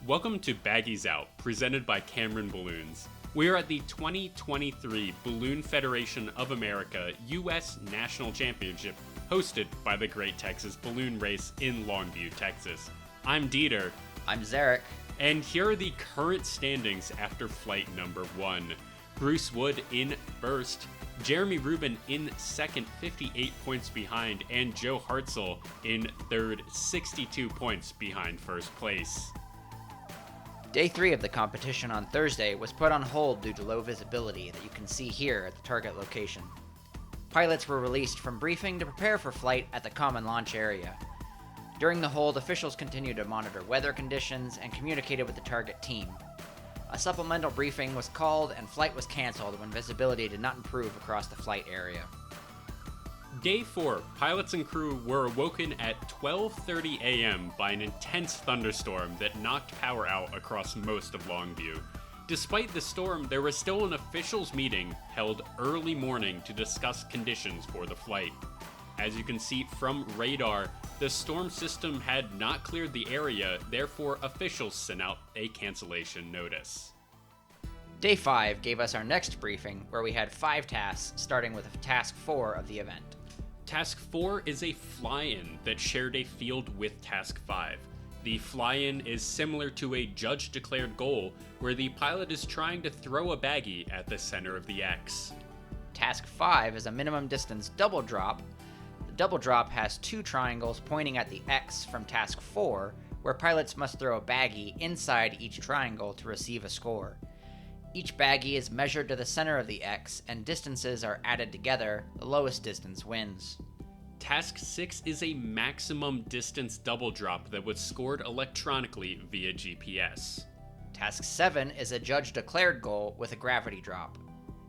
Welcome to Baggies Out, presented by Cameron Balloons. We are at the 2023 Balloon Federation of America U.S. National Championship, hosted by the Great Texas Balloon Race in Longview, Texas. I'm Deiter. I'm Zerek. And here are the current standings after flight number 1. Bruce Wood in first, Jeremy Rubin in second, 58 points behind, and Joe Hartzell in third, 62 points behind first place. Day 3 of the competition on Thursday was put on hold due to low visibility that you can see here at the target location. Pilots were released from briefing to prepare for flight at the common launch area. During the hold, officials continued to monitor weather conditions and communicated with the target team. A supplemental briefing was called and flight was canceled when visibility did not improve across the flight area. Day 4, pilots and crew were awoken at 12:30 a.m. by an intense thunderstorm that knocked power out across most of Longview. Despite the storm, there was still an officials meeting held early morning to discuss conditions for the flight. As you can see from radar, the storm system had not cleared the area, therefore officials sent out a cancellation notice. Day 5 gave us our next briefing, where we had 5 tasks, starting with Task 4 of the event. Task 4 is a fly-in that shared a field with Task 5. The fly-in is similar to a judge-declared goal, where the pilot is trying to throw a baggie at the center of the X. Task 5 is a minimum distance double drop. The double drop has 2 triangles pointing at the X from Task 4, where pilots must throw a baggie inside each triangle to receive a score. Each baggie is measured to the center of the X, and distances are added together. The lowest distance wins. Task 6 is a maximum distance double drop that was scored electronically via GPS. Task 7 is a judge-declared goal with a gravity drop.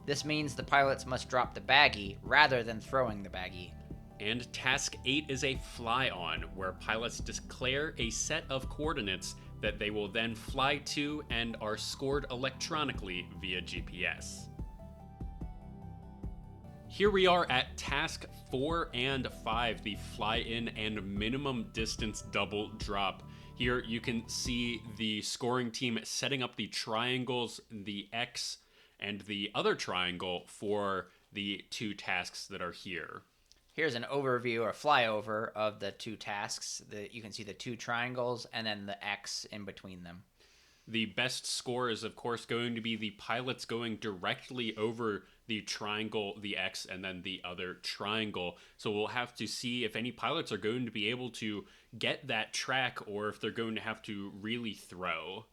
This means the pilots must drop the baggie rather than throwing the baggie. And Task 8 is a fly-on, where pilots declare a set of coordinates that they will then fly to and are scored electronically via GPS. Here we are at Task 4 and 5, the fly-in and minimum distance double drop. Here you can see the scoring team setting up the triangles, the X, and the other triangle for the 2 tasks that are here. Here's an overview or flyover of the 2 tasks. You can see the 2 triangles and then the X in between them. The best score is, of course, going to be the pilots going directly over the triangle, the X, and then the other triangle. So we'll have to see if any pilots are going to be able to get that track or if they're going to have to really throw.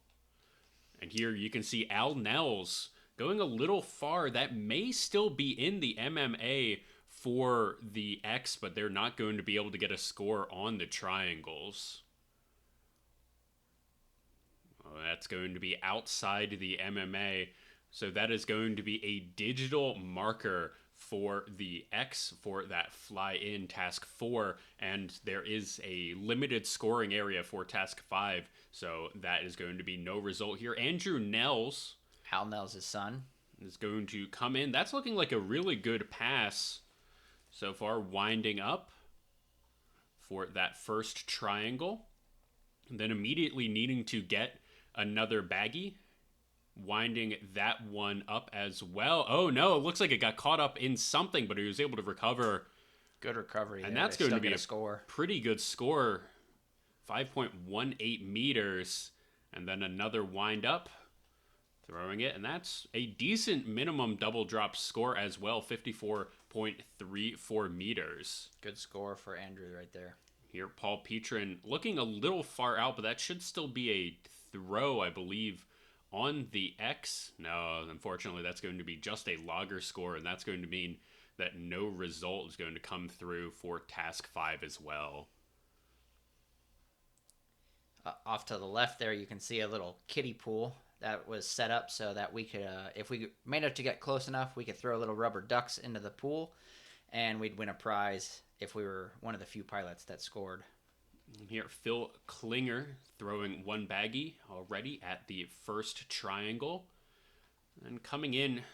And here you can see Al Nels going a little far. That may still be in the MMA for the X, but they're not going to be able to get a score on the triangles. That's going to be outside the MMA, so that is going to be a digital marker for the X for that fly-in Task 4, and there is a limited scoring area for Task 5, so that is going to be no result here. Andrew Nels, Al Nels' son, is going to come in. That's looking like a really good pass so far, winding up for that first triangle, and then immediately needing to get another baggie, winding that one up as well. Oh no, it looks like it got caught up in something, but he was able to recover. Good recovery. And that's going to be a score. Pretty good score, 5.18 meters, and then another wind up, throwing it, and that's a decent minimum double drop score as well, 54.34 meters. Good score for Andrew right there. Here, Paul Petrin looking a little far out, but that should still be a throw, I believe, on the X. No, unfortunately, that's going to be just a logger score, and that's going to mean that no result is going to come through for Task 5 as well. Off to the left there, you can see a little kiddie pool that was set up so that we could, if we managed to get close enough, we could throw little rubber ducks into the pool, and we'd win a prize if we were one of the few pilots that scored. Here, Phil Klinger throwing one baggie already at the first triangle. And coming in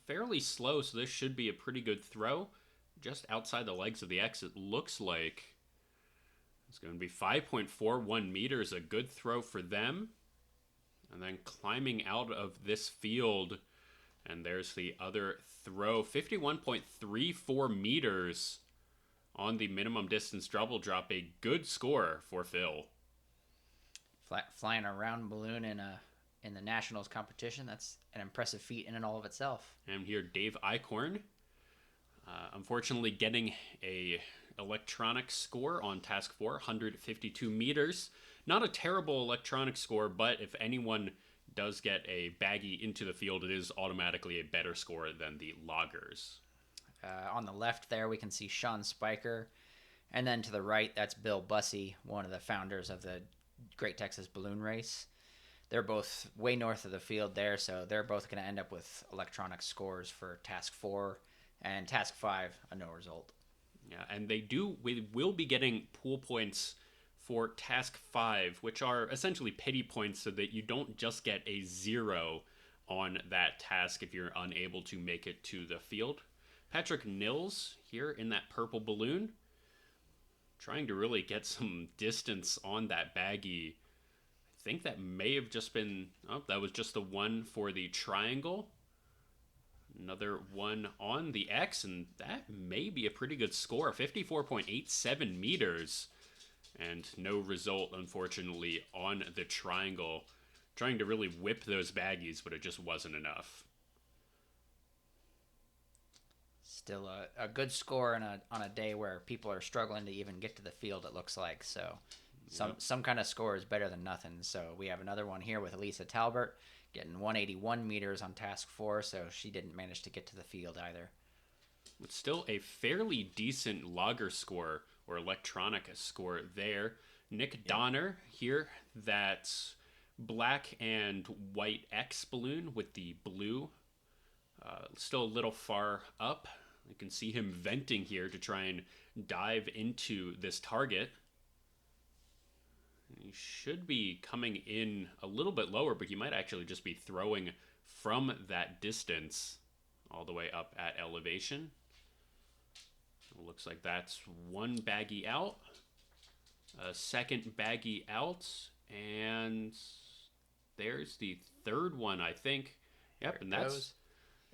fairly slow, so this should be a pretty good throw. Just outside the legs of the X, it looks like. It's going to be 5.41 meters, a good throw for them. And then climbing out of this field, and there's the other throw, 51.34 meters on the minimum distance double drop. A good score for Phil. Flying a round balloon in the nationals competition, that's an impressive feat in and all of itself. And here, Dave Eichhorn, unfortunately getting a electronic score on task 4, 152 meters. Not a terrible electronic score, but if anyone does get a baggie into the field, it is automatically a better score than the loggers. On the left there, we can see Sean Spiker. And then to the right, that's Bill Bussey, one of the founders of the Great Texas Balloon Race. They're both way north of the field there, so they're both going to end up with electronic scores for Task 4 and Task 5, a no result. Yeah, and we will be getting pool points for Task 5, which are essentially pity points so that you don't just get a 0 on that task if you're unable to make it to the field. Patrick Nils here in that purple balloon, trying to really get some distance on that baggie. I think that may have just been, that was just the one for the triangle. Another one on the X, and that may be a pretty good score, 54.87 meters. And no result, unfortunately, on the triangle. Trying to really whip those baggies, but it just wasn't enough. Still a good score on a day where people are struggling to even get to the field, it looks like. So some kind of score is better than nothing. So we have another one here with Elisa Talbert getting 181 meters on Task 4, so she didn't manage to get to the field either. It's still a fairly decent logger score or electronic score there. Nick Donner here, that black and white X balloon with the blue. Still a little far up. You can see him venting here to try and dive into this target. He should be coming in a little bit lower, but he might actually just be throwing from that distance all the way up at elevation. It looks like that's one baggie out, a second baggie out, and there's the third one, I think. Yep, and that's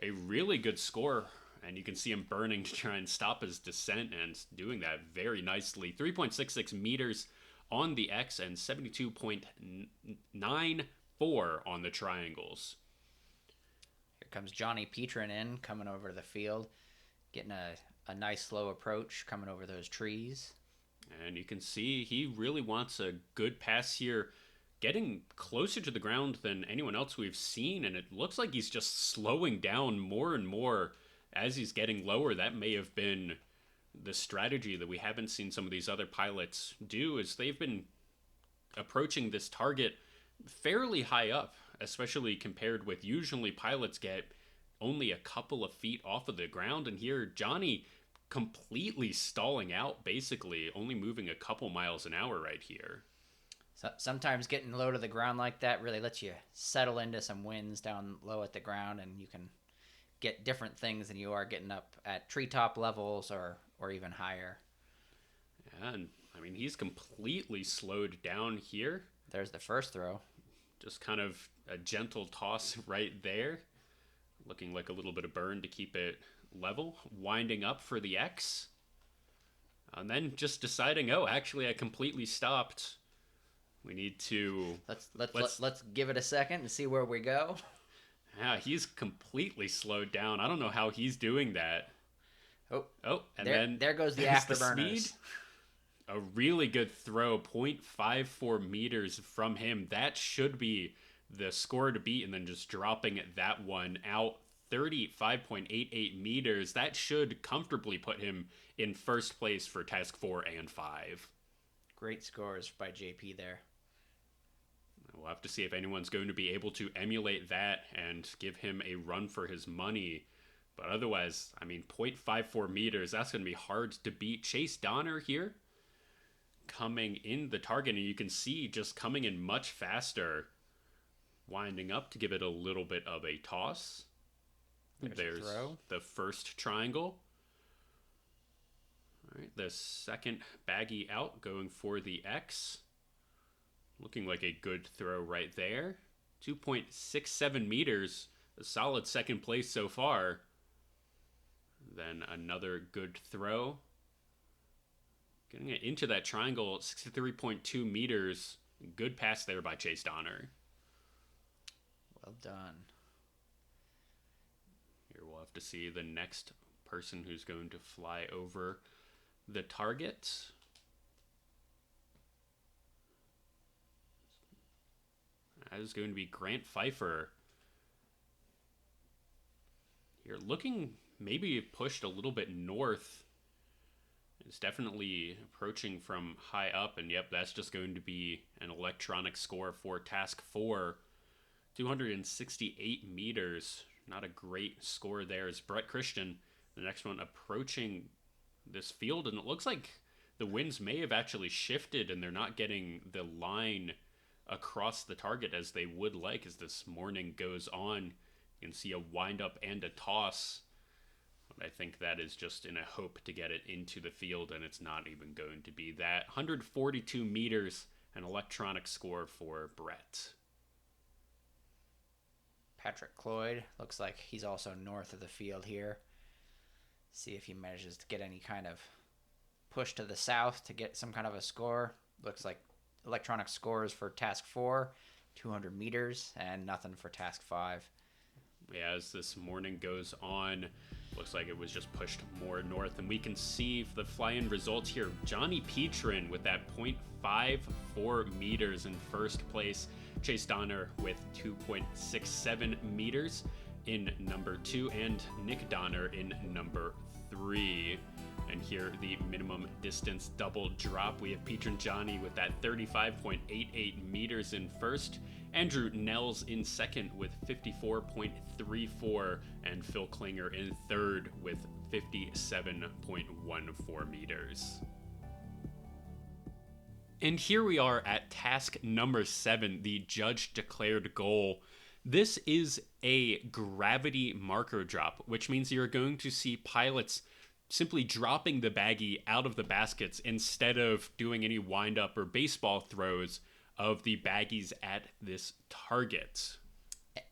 a really good score, and you can see him burning to try and stop his descent and doing that very nicely. 3.66 meters on the X and 72.94 on the triangles. Here comes Johnny Petrin in, coming over to the field, getting a nice slow approach, coming over those trees. And you can see he really wants a good pass here, getting closer to the ground than anyone else we've seen, and it looks like he's just slowing down more and more as he's getting lower. That may have been the strategy that we haven't seen some of these other pilots do, is they've been approaching this target fairly high up, especially compared with usually pilots get only a couple of feet off of the ground, and here Johnny completely stalling out, basically only moving a couple miles an hour right here. So sometimes getting low to the ground like that really lets you settle into some winds down low at the ground, and you can get different things than you are getting up at treetop levels or even higher. Yeah, and I mean, he's completely slowed down here. There's the first throw. Just kind of a gentle toss right there. Looking like a little bit of burn to keep it level. Winding up for the X. And then just deciding, actually I completely stopped. We need to... Let's give it a second and see where we go. Yeah, he's completely slowed down. I don't know how he's doing that. And there goes the afterburners. A really good throw, 0.54 meters from him. That should be the score to beat, and then just dropping that one out, 35.88 meters. That should comfortably put him in first place for Task 4 and 5. Great scores by JP there. We'll have to see if anyone's going to be able to emulate that and give him a run for his money. But otherwise, I mean, 0.54 meters, that's going to be hard to beat. Chase Donner here coming in the target, and you can see just coming in much faster, winding up to give it a little bit of a toss. There's the first triangle. All right, the second baggie out, going for the X. Looking like a good throw right there. 2.67 meters. A solid second place so far. Then another good throw. Getting it into that triangle, 63.2 meters. Good pass there by Chase Donner. Well done. Here we'll have to see the next person who's going to fly over the target. That is going to be Grant Pfeiffer. You're looking maybe pushed a little bit north. It's definitely approaching from high up, and yep, that's just going to be an electronic score for Task 4. 268 meters. Not a great score there. Is Brett Christian, the next one, approaching this field, and it looks like the winds may have actually shifted, and they're not getting the line across the target as they would like as this morning goes on. You can see a windup and a toss. I think that is just in a hope to get it into the field, and it's not even going to be that. 142 meters, an electronic score for Brett. Patrick Cloyd looks like he's also north of the field here. See if he manages to get any kind of push to the south to get some kind of a score. Looks like electronic scores for Task 4, 200 meters, and nothing for Task 5. Yeah, as this morning goes on, looks like it was just pushed more north, and we can see the fly-in results here. Johnny Petrin with that 0.54 meters in first place. Chase Donner with 2.67 meters in number 2, and Nick Donner in number 3. And here the minimum distance double drop. We have Petrin Johnny with that 35.88 meters in first. Andrew Nels in second with 54.34, and Phil Klinger in third with 57.14 meters. And here we are at task number 7, the judge declared goal. This is a gravity marker drop, which means you're going to see pilots simply dropping the baggie out of the baskets instead of doing any wind-up or baseball throws of the baggies at this target.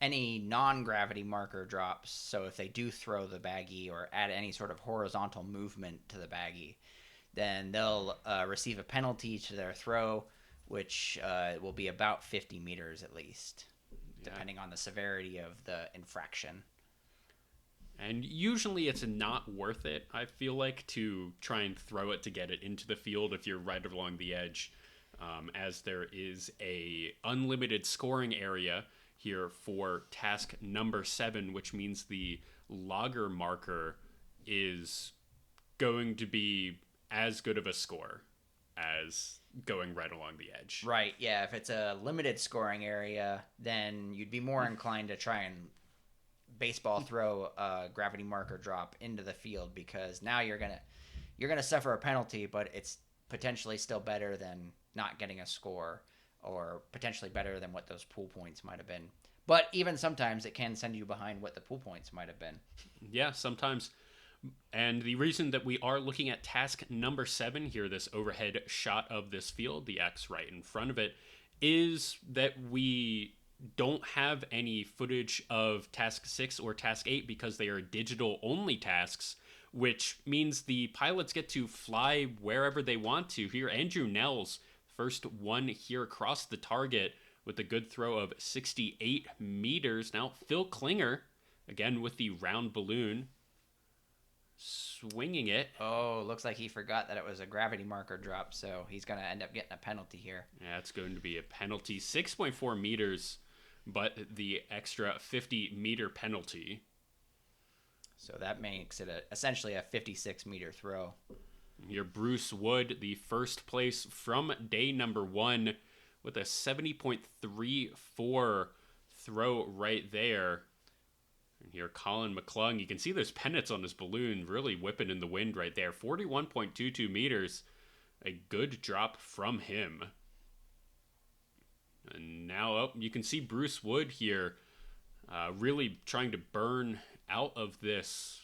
Any non-gravity marker drops, so if they do throw the baggie or add any sort of horizontal movement to the baggie, then they'll receive a penalty to their throw, which will be about 50 meters at least, depending on the severity of the infraction. And usually it's not worth it, I feel like, to try and throw it to get it into the field if you're right along the edge, as there is a unlimited scoring area here for task number 7, which means the logger marker is going to be as good of a score as going right along the edge. Right, yeah. If it's a limited scoring area, then you'd be more inclined to try and baseball throw a gravity marker drop into the field, because now you're gonna suffer a penalty, but it's potentially still better than not getting a score, or potentially better than what those pool points might have been. But even sometimes it can send you behind what the pool points might have been. Yeah, sometimes. And the reason that we are looking at task number 7 here, this overhead shot of this field, the X right in front of it, is that we don't have any footage of task 6 or task 8 because they are digital only tasks, which means the pilots get to fly wherever they want to. Here, Andrew Nels, first one here across the target with a good throw of 68 meters. Now, Phil Klinger, again with the round balloon, swinging it. Oh, looks like he forgot that it was a gravity marker drop, so he's going to end up getting a penalty here. Yeah, it's going to be a penalty. 6.4 meters, but the extra 50-meter penalty. So that makes it essentially a 56-meter throw. Here, Bruce Wood, the first place from day number 1 with a 70.34 throw right there. And here, Colin McClung, you can see those pennants on this balloon really whipping in the wind right there. 41.22 meters. A good drop from him. And now you can see Bruce Wood here really trying to burn out of this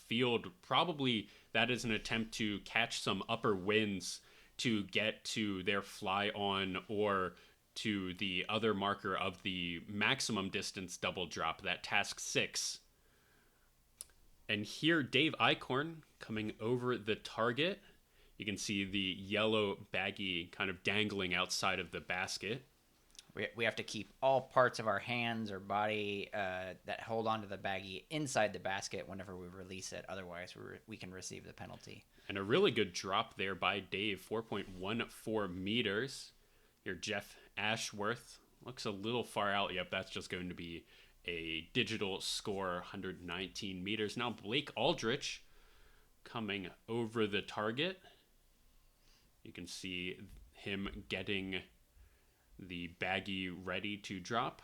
field. Probably that is an attempt to catch some upper winds to get to their fly on, or to the other marker of the maximum distance double drop, that task 6. And here, Dave Eichhorn coming over the target. You can see the yellow baggie kind of dangling outside of the basket. We have to keep all parts of our hands or body that hold onto the baggie inside the basket whenever we release it. Otherwise, we can receive the penalty. And a really good drop there by Dave, 4.14 meters. Here, Jeff Ashworth looks a little far out. Yep, that's just going to be a digital score, 119 meters. Now, Blake Aldrich coming over the target. You can see him getting the baggie ready to drop.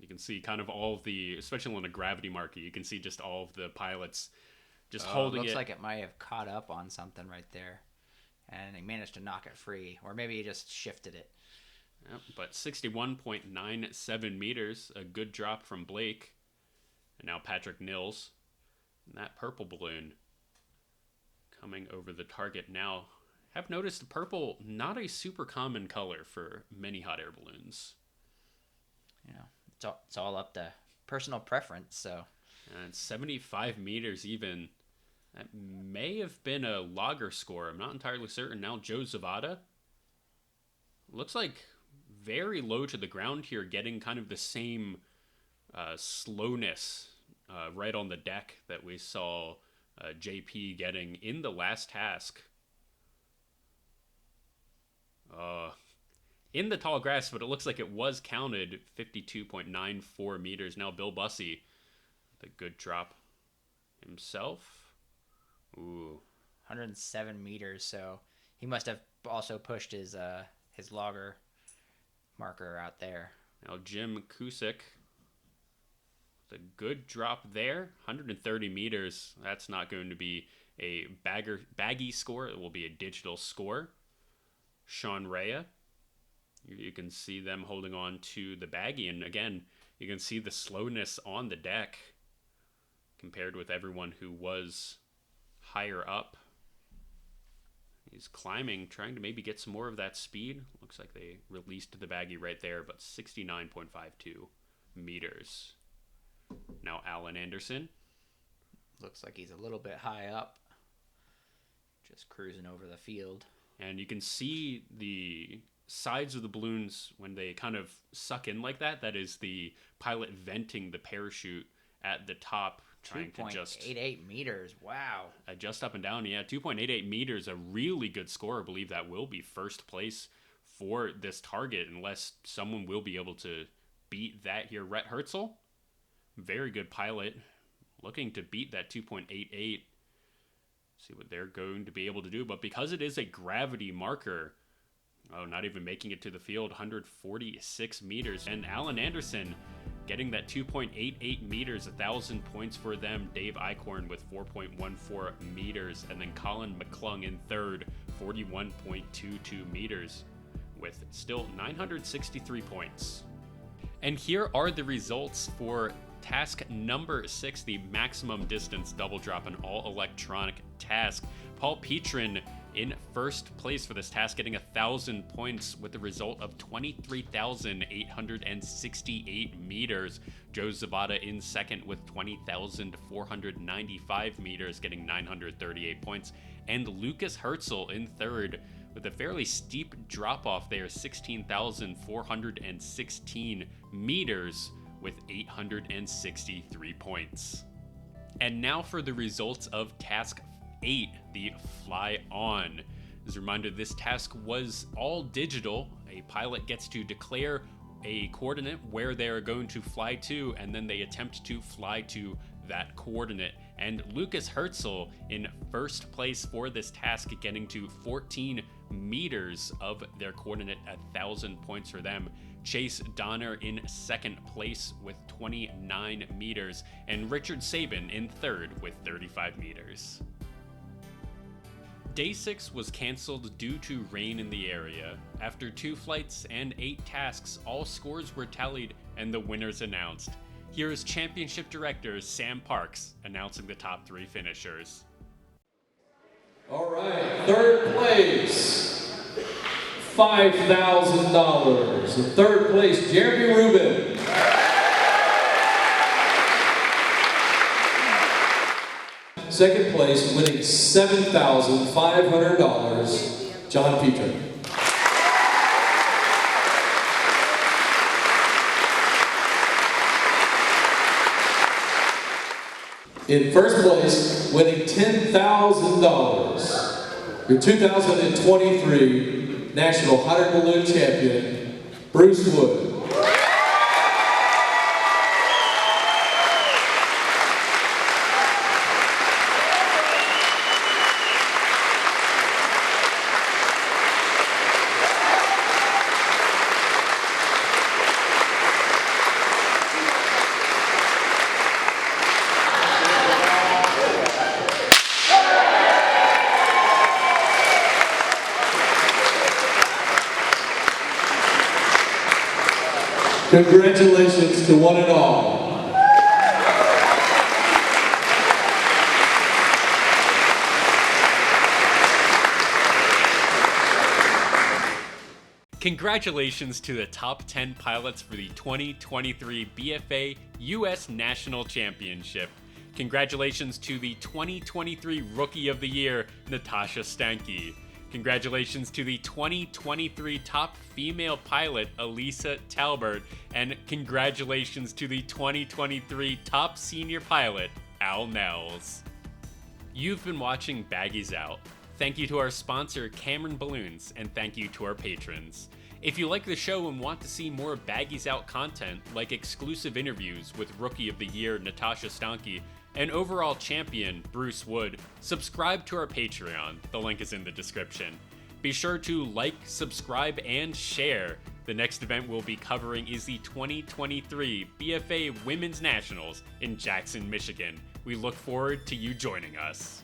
You can see kind of all of the, especially on a gravity marker, you can see just all of the pilots just holding it. Looks like it might have caught up on something right there, and he managed to knock it free, or maybe he just shifted it. Yep, but 61.97 meters, a good drop from Blake. And now Patrick Nils. And that purple balloon coming over the target now. Have noticed the purple, not a super common color for many hot air balloons. You know, it's all up to personal preference, so. And 75 meters even. That may have been a logger score. I'm not entirely certain. Now Joe Zavada. Looks like very low to the ground here, getting kind of the same slowness right on the deck that we saw JP getting in the last task. In the tall grass, but it looks like it was counted 52.94 meters. Now Bill Bussey, the good drop himself. Ooh, 107 meters. So he must have also pushed his logger marker out there. Now Jim Kusick, the good drop there, 130 meters. That's not going to be a baggy score. It will be a digital score. Sean Rea, you can see them holding on to the baggie, and again, you can see the slowness on the deck compared with everyone who was higher up. He's climbing, trying to maybe get some more of that speed. Looks like they released the baggie right there, but 69.52 meters. Now Alan Anderson. Looks like he's a little bit high up. Just cruising over the field. And you can see the sides of the balloons when they kind of suck in like that. That is the pilot venting the parachute at the top, trying to just 2.88 meters. Wow. Adjust up and down. Yeah, 2.88 meters, a really good score. I believe that will be first place for this target, unless someone will be able to beat that here. Rhett Herzl, very good pilot, looking to beat that 2.88. See what they're going to be able to do. But because it is a gravity marker, not even making it to the field, 146 meters. And Alan Anderson getting that 2.88 meters, 1,000 points for them. Dave Eichhorn with 4.14 meters. And then Colin McClung in third, 41.22 meters with still 963 points. And here are the results for task number 6, the maximum distance double drop, an all-electronic task. Paul Petrin in first place for this task, getting 1,000 points with the result of 23,868 meters. Joe Zabata in second with 20,495 meters, getting 938 points. And Lucas Herzl in third with a fairly steep drop-off there, 16,416 meters with 863 points. And now for the results of task 8, the fly on. As a reminder, this task was all digital. A pilot gets to declare a coordinate where they are going to fly to, and then they attempt to fly to that coordinate. And Lucas Herzl in first place for this task, getting to 14 meters of their coordinate, 1,000 points for them. Chase Donner in second place with 29 meters, and Richard Sabin in third with 35 meters. Day 6 was canceled due to rain in the area. After 2 flights and 8 tasks, all scores were tallied and the winners announced. Here is Championship Director Sam Parks announcing the top 3 finishers. All right, third place, $5,000. In third place, Jeremy Rubin. Second place, winning $7,500, John Petrie. In first place, winning $10,000, your 2023 National Hot Air Balloon Champion, Bruce Wood. Congratulations to one and all. Congratulations to the top 10 pilots for the 2023 BFA US National Championship. Congratulations to the 2023 Rookie of the Year, Natasha Stanke. Congratulations to the 2023 top female pilot, Elisa Talbert, and congratulations to the 2023 top senior pilot, Al Nels. You've been watching Baggies Out. Thank you to our sponsor, Cameron Balloons, and thank you to our patrons. If you like the show and want to see more Baggies Out content, like exclusive interviews with Rookie of the Year, Natasha Stanke, and overall champion, Bruce Wood, subscribe to our Patreon. The link is in the description. Be sure to like, subscribe, and share. The next event we'll be covering is the 2023 BFA Women's Nationals in Jackson, Michigan. We look forward to you joining us.